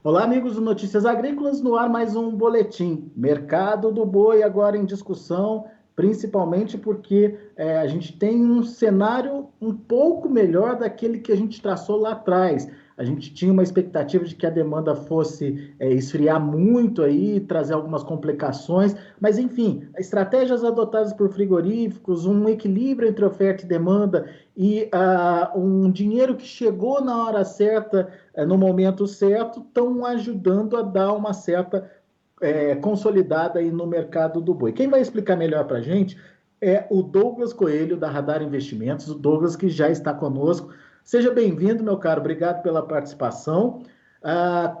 Olá, amigos do Notícias Agrícolas, no ar mais um boletim. Mercado do boi agora em discussão, principalmente porque a gente tem um cenário um pouco melhor daquele que a gente traçou lá atrás. A gente tinha uma expectativa de que a demanda fosse esfriar muito aí, trazer algumas complicações, mas enfim, estratégias adotadas por frigoríficos, um equilíbrio entre oferta e demanda e um dinheiro que chegou na hora certa no momento certo, estão ajudando a dar uma certa consolidada aí no mercado do boi. Quem vai explicar melhor para a gente é o Douglas Coelho, da Radar Investimentos, o Douglas que já está conosco. Seja bem-vindo, meu caro, obrigado pela participação.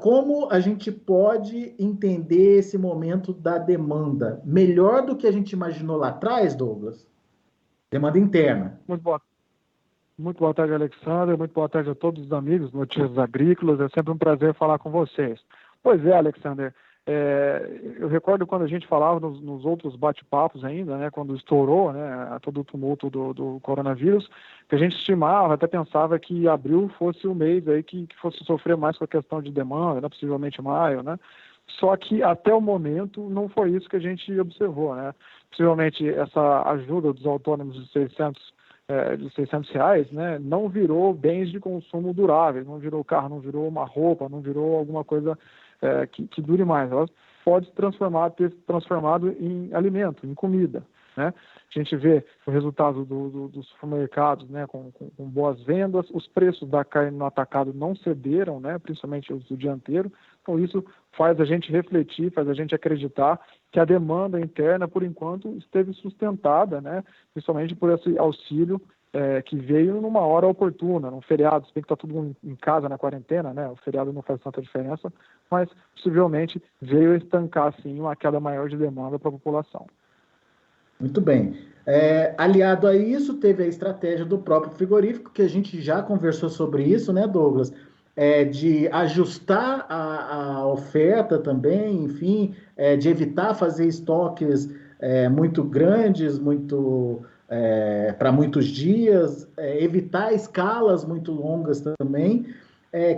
Como a gente pode entender esse momento da demanda? Melhor do que a gente imaginou lá atrás, Douglas? Demanda interna. Muito boa, muito boa tarde, Alexandre. Muito boa tarde a todos os amigos do Notícias Agrícolas. É sempre um prazer falar com vocês. Pois é, Alexandre. Eu recordo quando a gente falava nos outros bate-papos ainda, né, quando estourou, né, todo o tumulto do coronavírus, que a gente estimava, até pensava que abril fosse o mês aí que fosse sofrer mais com a questão de demanda, né, possivelmente maio, né? Só que até o momento não foi isso que a gente observou, né? Possivelmente essa ajuda dos autônomos de R$ 600, né, não virou bens de consumo duráveis, não virou carro, não virou uma roupa, não virou alguma coisa que dure mais. Ela pode ter se transformado em alimento, em comida, né? A gente vê o resultado dos supermercados, né, com boas vendas, os preços da carne no atacado não cederam, né, principalmente os do dianteiro. Então isso faz a gente refletir, faz a gente acreditar que a demanda interna, por enquanto, esteve sustentada, né, principalmente por esse auxílio que veio numa hora oportuna, num feriado, se bem que está todo mundo em casa na quarentena, né, o feriado não faz tanta diferença, mas possivelmente veio estancar, assim, uma queda maior de demanda para a população. Muito bem. Aliado a isso, teve a estratégia do próprio frigorífico, que a gente já conversou sobre isso, né, Douglas? De ajustar a oferta também, enfim, de evitar fazer estoques muito grandes, para muitos dias, evitar escalas muito longas também,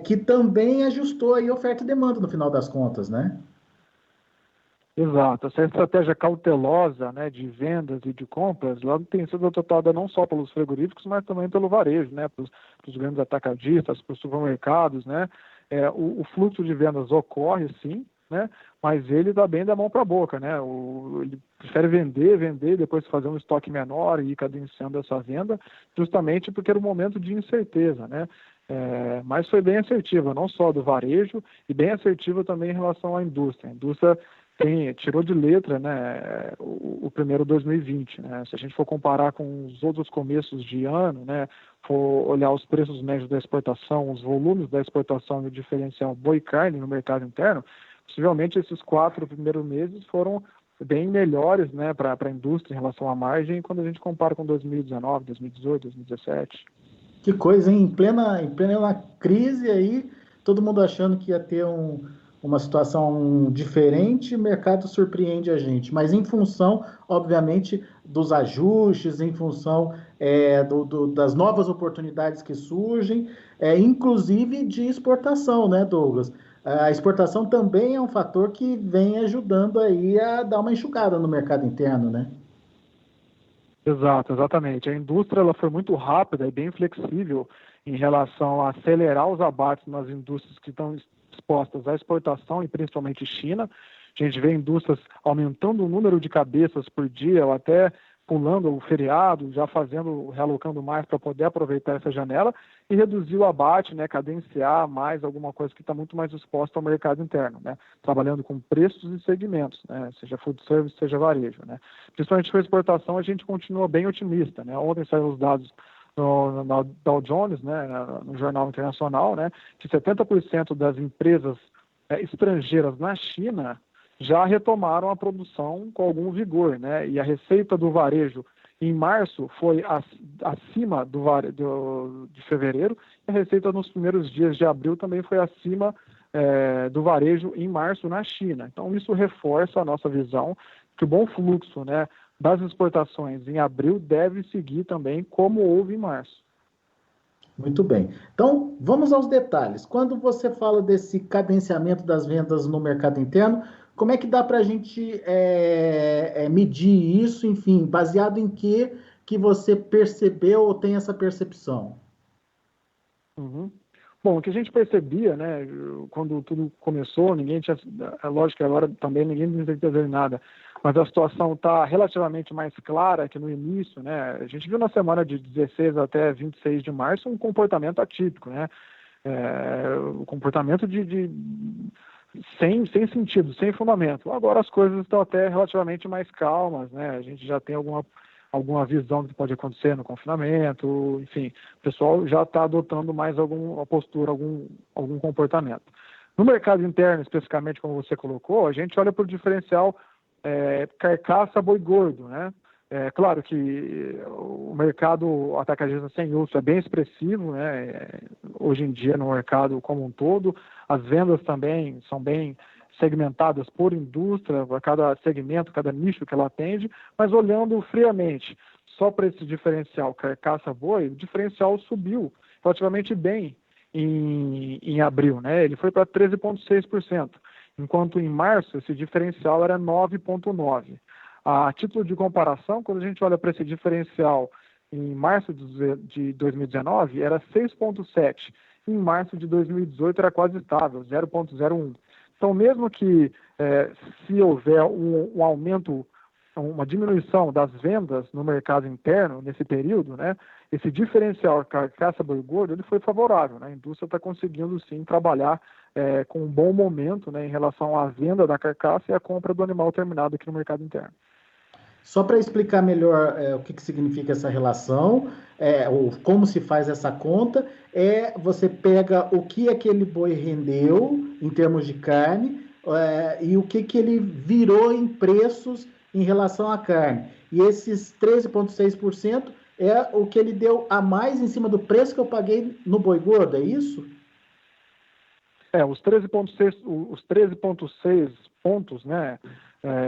que também ajustou aí oferta e demanda no final das contas, né? Exato. Essa estratégia cautelosa, né, de vendas e de compras, ela tem sido adotada não só pelos frigoríficos, mas também pelo varejo, né, para os grandes atacadistas, para os supermercados, né. O fluxo de vendas ocorre, sim, né, mas ele dá bem da mão para a boca, né. Ele prefere vender, depois fazer um estoque menor e ir cadenciando essa venda, justamente porque era um momento de incerteza, né. Mas foi bem assertiva, não só do varejo, e bem assertiva também em relação à indústria. A indústria tirou de letra, né, o primeiro 2020, né? Se a gente for comparar com os outros começos de ano, né, for olhar os preços médios da exportação, os volumes da exportação e o diferencial boi carne no mercado interno, possivelmente esses 4 primeiros meses foram bem melhores, né, para a indústria em relação à margem quando a gente compara com 2019, 2018, 2017. Que coisa, hein? Em plena crise aí, todo mundo achando que ia ter uma situação diferente, o mercado surpreende a gente. Mas em função, obviamente, dos ajustes, em função das novas oportunidades que surgem, inclusive de exportação, né, Douglas? A exportação também é um fator que vem ajudando aí a dar uma enxugada no mercado interno, né? Exato, exatamente. A indústria ela foi muito rápida e bem flexível em relação a acelerar os abates nas indústrias que estão expostas à exportação e principalmente China. A gente vê indústrias aumentando o número de cabeças por dia ou até pulando o feriado, já realocando mais para poder aproveitar essa janela e reduzir o abate, né, cadenciar mais alguma coisa que está muito mais exposta ao mercado interno, né, trabalhando com preços e segmentos, né, seja food service, seja varejo, né. Principalmente com a exportação, a gente continua bem otimista, né. Ontem saíram os dados no Dow Jones, né, no Jornal Internacional, né, que 70% das empresas estrangeiras na China já retomaram a produção com algum vigor, né? E a receita do varejo em março foi acima de fevereiro, e a receita nos primeiros dias de abril também foi acima do varejo em março na China. Então isso reforça a nossa visão que o bom fluxo, né, das exportações em abril deve seguir também como houve em março. Muito bem. Então, vamos aos detalhes. Quando você fala desse cadenciamento das vendas no mercado interno, como é que dá para a gente medir isso? Enfim, baseado em que você percebeu ou tem essa percepção? Uhum. Bom, o que a gente percebia, né, quando tudo começou, ninguém tinha, é lógico que agora também ninguém tem certeza de nada, mas a situação está relativamente mais clara que no início, né, a gente viu na semana de 16 até 26 de março um comportamento atípico, né, um comportamento sem sentido, sem fundamento. Agora as coisas estão até relativamente mais calmas, né, a gente já tem alguma visão do que pode acontecer no confinamento, enfim, o pessoal já está adotando mais alguma postura, algum comportamento. No mercado interno, especificamente, como você colocou, a gente olha para o diferencial carcaça boi gordo, né? É claro que o mercado atacadista sem urso é bem expressivo, né? Hoje em dia no mercado como um todo, as vendas também são bem segmentadas por indústria, para cada segmento, cada nicho que ela atende, mas olhando friamente só para esse diferencial carcaça-boi, o diferencial subiu relativamente bem em abril, né? Ele foi para 13,6%, enquanto em março esse diferencial era 9,9%. A título de comparação, quando a gente olha para esse diferencial em março de 2019, era 6,7%. Em março de 2018 era quase estável, 0,01%. Então, mesmo que se houver um aumento, uma diminuição das vendas no mercado interno nesse período, né, esse diferencial carcaça-boi gordo ele foi favorável, né? A indústria está conseguindo sim trabalhar com um bom momento, né, em relação à venda da carcaça e à compra do animal terminado aqui no mercado interno. Só para explicar melhor o que significa essa relação, ou como se faz essa conta, você pega o que aquele boi rendeu em termos de carne e o que ele virou em preços em relação à carne. E esses 13,6% é o que ele deu a mais em cima do preço que eu paguei no boi gordo, é isso? Os 13,6 pontos, né?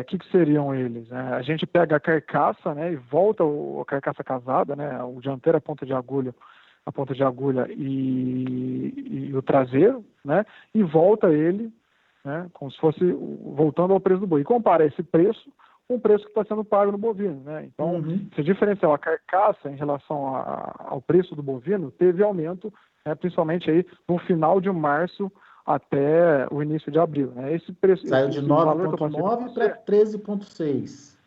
Que seriam eles? Né? A gente pega a carcaça, né, e volta a carcaça casada, né, o dianteiro, a ponta de agulha e o traseiro, né, e volta ele, né, como se fosse voltando ao preço do boi. E compara esse preço com o preço que está sendo pago no bovino, né? Então, se diferencial a carcaça em relação ao preço do bovino teve aumento, né, principalmente aí no final de março até o início de abril, né? Esse preço, Saiu de esse valor que eu passei 9,9 para 13,6.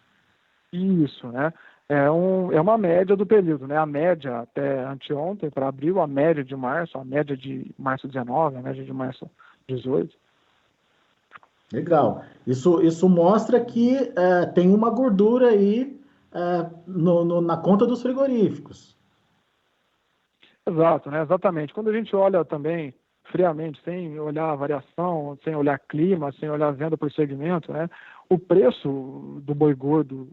isso, né? É uma média do período, né? A média até anteontem, para abril, a média de março, a média de março 19, a média de março 18. Legal. Isso mostra que tem uma gordura aí na conta dos frigoríficos. Exato, né? Exatamente. Quando a gente olha também friamente, sem olhar a variação, sem olhar clima, sem olhar a venda por segmento, né? O preço do boi gordo,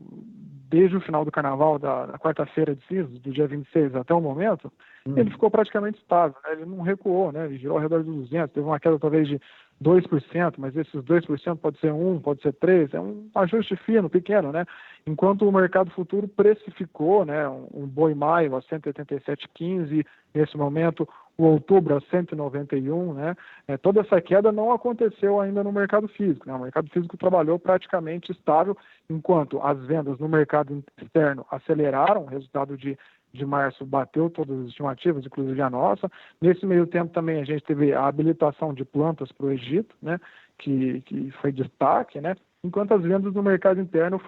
desde o final do carnaval, da quarta-feira de cinzas, do dia 26 até o momento, ele ficou praticamente estável, né? Ele não recuou, né? Ele girou ao redor de 200, teve uma queda talvez de 2%, mas esses 2% pode ser 1, pode ser 3, é um ajuste fino, pequeno, né? Enquanto o mercado futuro precificou, né, um boi maio a 187,15, nesse momento o outubro a 191, né? Toda essa queda não aconteceu ainda no mercado físico, né? O mercado físico trabalhou praticamente estável, enquanto as vendas no mercado externo aceleraram, o resultado de março bateu todas as estimativas, inclusive a nossa. Nesse meio tempo também a gente teve a habilitação de plantas para o Egito, né? Que foi destaque, né? Enquanto as vendas no mercado interno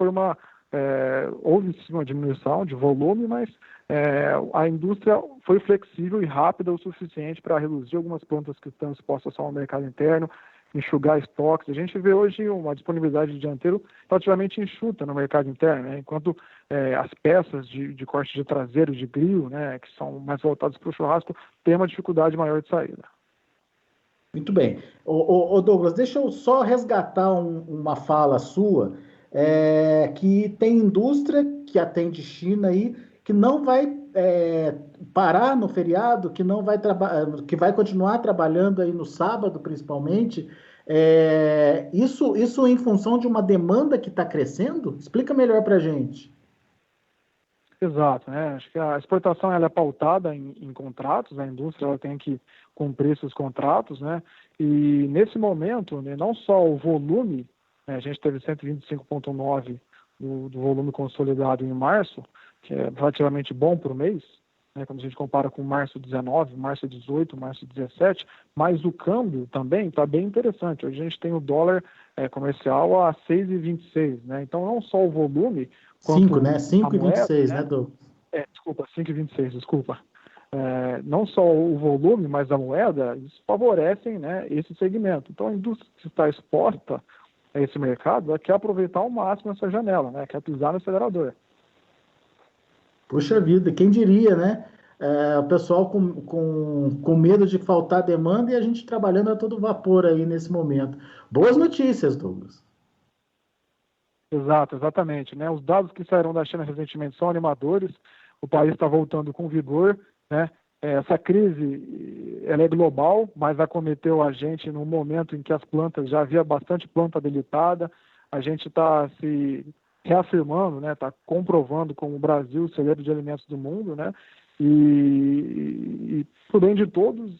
houve sim uma diminuição de volume, mas a indústria foi flexível e rápida o suficiente para reduzir algumas plantas que estão expostas só ao mercado interno, enxugar estoques. A gente vê hoje uma disponibilidade de dianteiro relativamente enxuta no mercado interno, né? Enquanto as peças de corte de traseiro, de grill, né, que são mais voltadas para o churrasco, têm uma dificuldade maior de saída. Muito bem. Ô Douglas, deixa eu só resgatar uma fala sua, que tem indústria que atende China aí, que não vai parar no feriado, que não vai que vai continuar trabalhando aí no sábado, principalmente. Isso em função de uma demanda que está crescendo? Explica melhor para a gente. Exato, né? Acho que a exportação ela é pautada em contratos, a indústria ela tem que cumprir esses contratos, né? E nesse momento, né, não só o volume, né, a gente teve 125,9 do volume consolidado em março, que é relativamente bom para o mês, né, quando a gente compara com março 19, março 18, março 17, mas o câmbio também está bem interessante. Hoje a gente tem o dólar comercial a 6,26, né? Então não só o volume, 5, né? quanto a moeda, 5,26, né? né, Douglas? Desculpa, 5,26, desculpa. Não só o volume, mas a moeda, isso favorecem, né, esse segmento. Então, a indústria que está exposta a esse mercado, ela quer aproveitar ao máximo essa janela, né, quer pisar no acelerador. Puxa vida, quem diria, né? O pessoal com medo de faltar demanda e a gente trabalhando a todo vapor aí nesse momento. Boas notícias, Douglas. Exato, exatamente, né? Os dados que saíram da China recentemente são animadores, o país está voltando com vigor, né? Essa crise, ela é global, mas acometeu a gente num momento em que as plantas, já havia bastante planta habilitada, a gente está se reafirmando, né? Está comprovando como o Brasil, o celeiro de alimentos do mundo, né? E por bem de todos,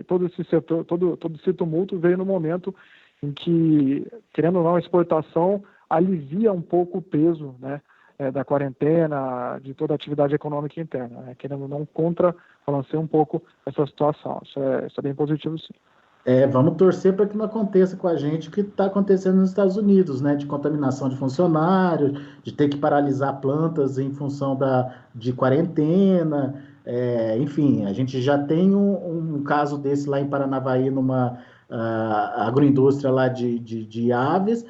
todo esse setor, todo esse tumulto veio no momento em que, querendo ou não, a exportação alivia um pouco o peso, né, da quarentena, de toda a atividade econômica interna, né, querendo ou não contrabalancear um pouco essa situação. Isso é bem positivo, sim. Vamos torcer para que não aconteça com a gente o que está acontecendo nos Estados Unidos, né? De contaminação de funcionários, de ter que paralisar plantas em função de quarentena. Enfim, a gente já tem um caso desse lá em Paranavaí, numa agroindústria lá de aves,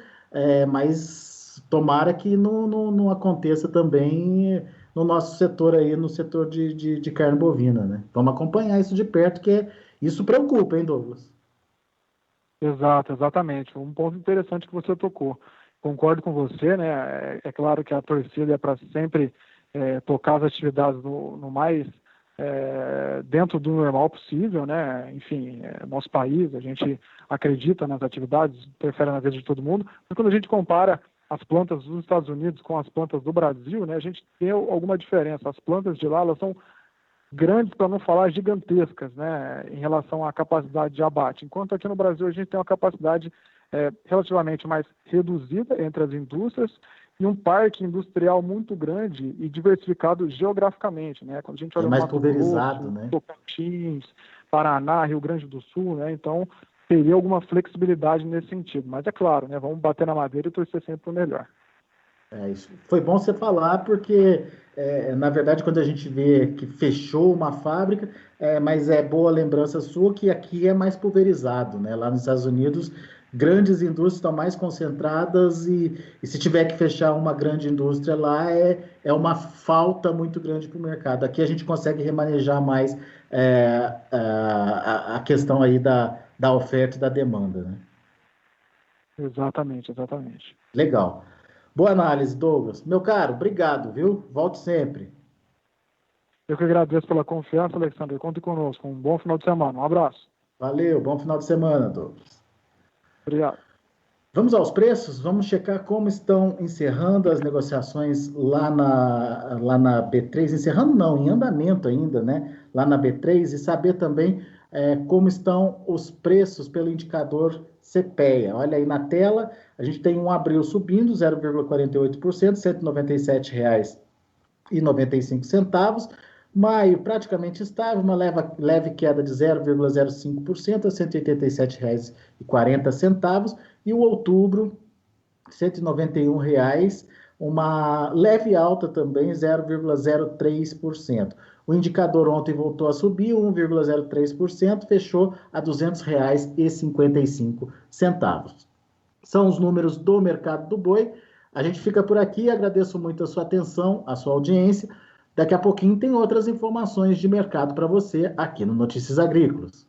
mas tomara que não aconteça também no nosso setor aí, no setor de carne bovina, né? Vamos acompanhar isso de perto, que isso preocupa, hein, Douglas? Exato, exatamente. Um ponto interessante que você tocou. Concordo com você, né? É claro que a torcida é para sempre tocar as atividades no mais dentro do normal possível, né? Enfim, nosso país, a gente acredita nas atividades, interfere na vida de todo mundo, mas quando a gente compara as plantas dos Estados Unidos com as plantas do Brasil, né? A gente tem alguma diferença. As plantas de lá, elas são grandes, para não falar gigantescas, né, em relação à capacidade de abate. Enquanto aqui no Brasil a gente tem uma capacidade relativamente mais reduzida entre as indústrias e um parque industrial muito grande e diversificado geograficamente, né? Quando a gente olha Mais o Mato pulverizado, Grosso, né? Tocantins, Paraná, Rio Grande do Sul, né? Então teria alguma flexibilidade nesse sentido. Mas é claro, né? Vamos bater na madeira e torcer sempre para o melhor. Isso foi bom você falar, porque, na verdade, quando a gente vê que fechou uma fábrica, mas é boa lembrança sua que aqui é mais pulverizado, né? Lá nos Estados Unidos, grandes indústrias estão mais concentradas e se tiver que fechar uma grande indústria lá, é uma falta muito grande para o mercado. Aqui a gente consegue remanejar mais a questão aí da oferta e da demanda, né? Exatamente, exatamente. Legal. Boa análise, Douglas. Meu caro, obrigado, viu? Volte sempre. Eu que agradeço pela confiança, Alexandre. Conte conosco. Um bom final de semana. Um abraço. Valeu, bom final de semana, Douglas. Obrigado. Vamos aos preços? Vamos checar como estão encerrando as negociações lá na B3. Encerrando não, em andamento ainda, né? Lá na B3 e saber também como estão os preços pelo indicador CPEA. Olha aí na tela, a gente tem um abril subindo 0,48%, R$ 197,95. Maio praticamente estável, uma leve queda de 0,05% a R$ 187,40. E o outubro, R$ 191,00, uma leve alta também, 0,03%. O indicador ontem voltou a subir, 1,03%, fechou a R$ 200,55. São os números do mercado do boi. A gente fica por aqui, agradeço muito a sua atenção, a sua audiência. Daqui a pouquinho tem outras informações de mercado para você aqui no Notícias Agrícolas.